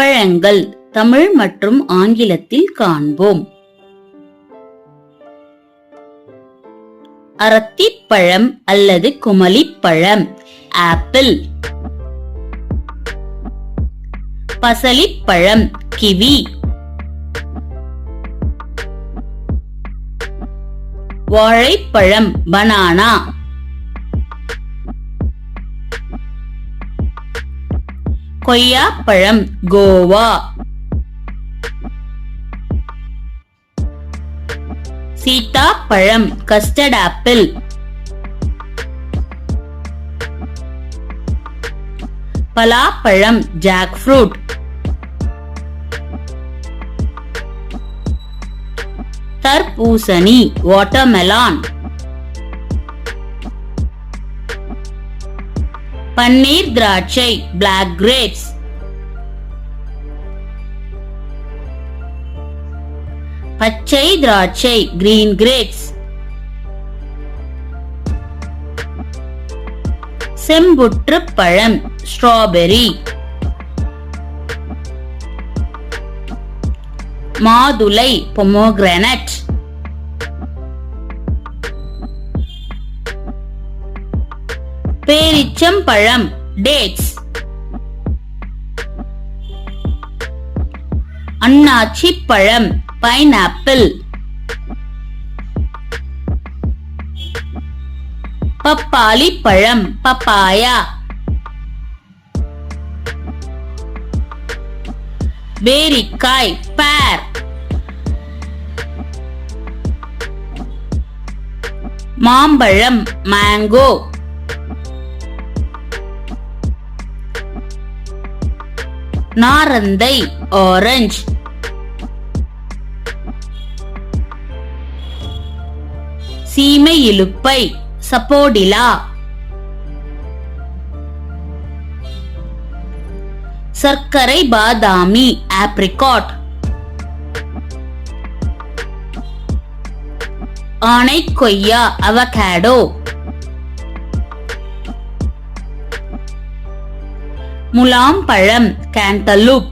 பழங்கள் தமிழ் மற்றும் ஆங்கிலத்தில் காண்போம். அரத்திப்பழம் அல்லது குமளிப்பழம் ஆப்பிள். பசலிப்பழம் கிவி. வாழைப்பழம் பனானா. கொய்யாப்பழம் கோவா. சீத்தாப்பழம் கஸ்டர்ட் ஆப்பிள். பலாப்பழம் ஜாக் ஃப்ரூட். தர்பூசணி வாட்டர்மெலான். பன்னீர் திராட்சை பிளாக் கிரேப்ஸ். பச்சை திராட்சை கிரீன் கிரேப்ஸ். செம்புற்று பழம் ஸ்ட்ராபெரி. மாதுளை பொமோகிரானட். பேரிச்சம்பழம் டேட்ஸ். அன்னாச்சி பழம் பைனாப்பிள். பப்பாளி பழம் பப்பாயா. பேரிக்காய் பேர். மாம்பழம் மேங்கோ. நாரந்தை ஆரஞ்சு. சீமை இலுப்பை சப்போடிலா. சர்க்கரை பாதாமி ஆப்ரிகாட். ஆனை கொய்யா அவகாடோ. முலாம் பழம் கேண்டலூப்.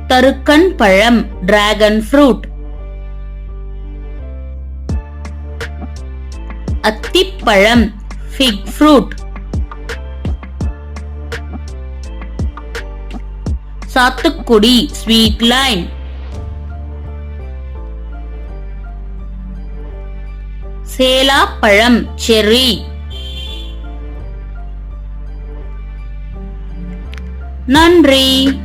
தருக்கன் பழம் டிராகன் ஃப்ரூட். அத்திப்பழம் ஃபிக் ஃப்ரூட். சாத்துக்குடி ஸ்வீட் லைம். சேலாப்பழம் செர்ரி. நன்றி.